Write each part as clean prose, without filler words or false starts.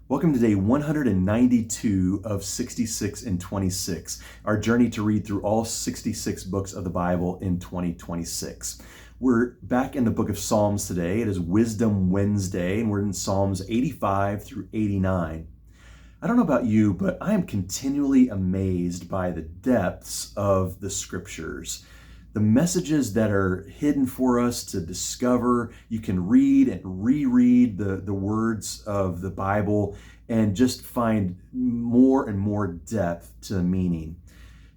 Welcome to day 192 of 66 in 26, our journey to read through all 66 books of the Bible in 2026. We're back in the book of Psalms today. It is Wisdom Wednesday, and we're in Psalms 85 through 89. I don't know about you, but I am continually amazed by the depths of the scriptures. The messages that are hidden for us to discover. You can read and reread the words of the Bible and just find more and more depth to the meaning.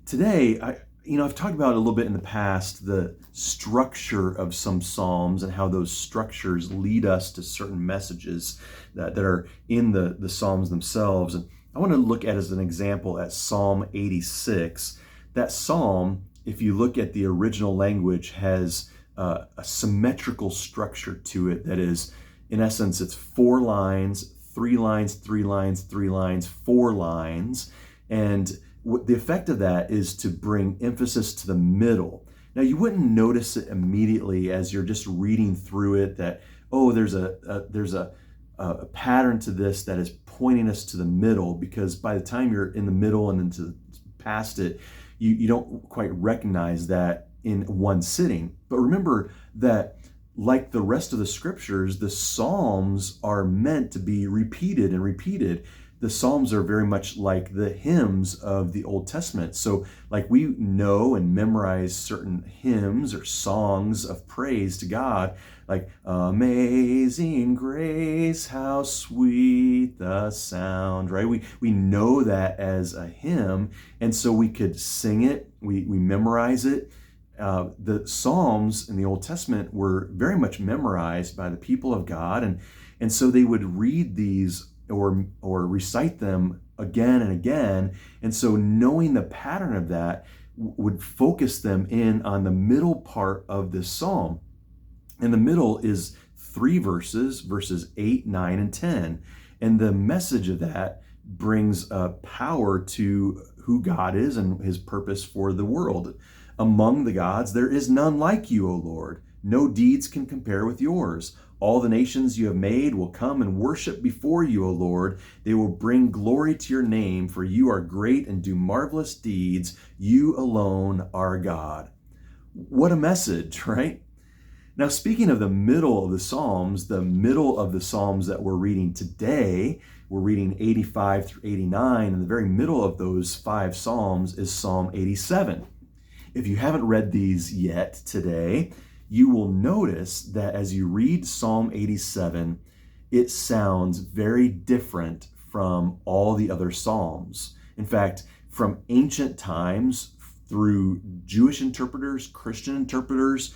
Today, I've talked about a little bit in the past the structure of some Psalms and how those structures lead us to certain messages that are in the Psalms themselves. And I want to look at as an example at Psalm 86. That Psalm, if you look at the original language, has a symmetrical structure to it that is, in essence, it's 4 lines, 3 lines, 3 lines, 3 lines, 4 lines. And the effect of that is to bring emphasis to the middle. Now, you wouldn't notice it immediately as you're just reading through it that, oh, there's a pattern to this that is pointing us to the middle, because by the time you're in the middle and into past it, you don't quite recognize that in one sitting. But remember that, like the rest of the scriptures, the Psalms are meant to be repeated and repeated. The Psalms are very much like the hymns of the Old Testament. So like we know and memorize certain hymns or songs of praise to God, like Amazing Grace, how sweet the sound, right? We know that as a hymn, and so we could sing it, we memorize it. The Psalms in the Old Testament were very much memorized by the people of God, and so they would read these or recite them again and again. And so knowing the pattern of that would focus them in on the middle part of this psalm. And the middle is 3 verses, verses 8, 9, and 10. And the message of that brings power to who God is and his purpose for the world. Among the gods, there is none like you, O Lord. No deeds can compare with yours. All the nations you have made will come and worship before you, O Lord. They will bring glory to your name, for you are great and do marvelous deeds. You alone are God. What a message, right? Now, speaking of the middle of the Psalms that we're reading today, we're reading 85 through 89, and the very middle of those 5 Psalms is Psalm 87. If you haven't read these yet today, you will notice that as you read Psalm 87, it sounds very different from all the other Psalms. In fact, from ancient times through Jewish interpreters, Christian interpreters,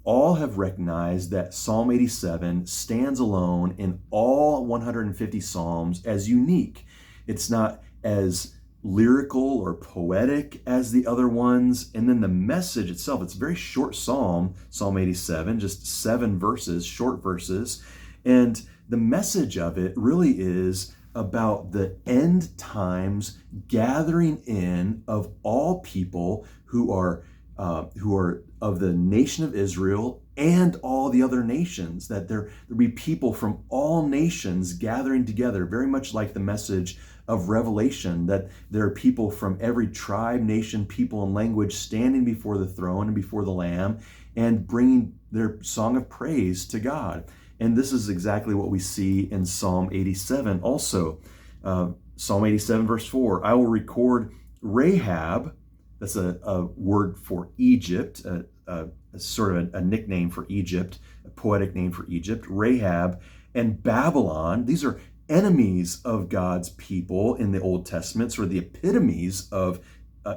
all have recognized that Psalm 87 stands alone in all 150 Psalms as unique. It's not as lyrical or poetic as the other ones. And then the message itself, it's a very short psalm, Psalm 87, just 7 verses, short verses. And the message of it really is about the end times gathering in of all people who are of the nation of Israel and all the other nations, that there'll be people from all nations gathering together, very much like the message of Revelation, that there are people from every tribe, nation, people, and language standing before the throne and before the Lamb and bringing their song of praise to God. And this is exactly what we see in Psalm 87 also. Psalm 87 verse 4, I will record Rahab. That's a word for Egypt, a sort of a nickname for Egypt, a poetic name for Egypt, Rahab, and Babylon. These are enemies of God's people in the Old Testament, sort of the epitomes of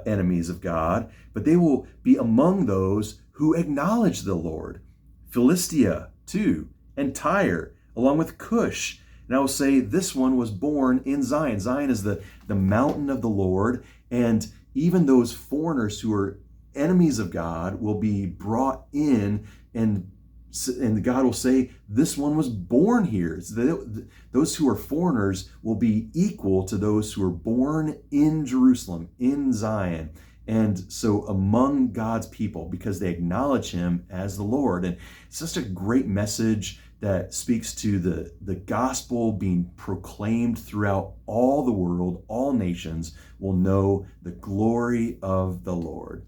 enemies of God, but they will be among those who acknowledge the Lord. Philistia, too, and Tyre, along with Cush. And I will say this one was born in Zion. Zion is the mountain of the Lord, and even those foreigners who are enemies of God will be brought in, and God will say, this one was born here. So those who are foreigners will be equal to those who are born in Jerusalem, in Zion. And so among God's people, because they acknowledge him as the Lord. And it's just a great message that speaks to the gospel being proclaimed throughout all the world. All nations will know the glory of the Lord.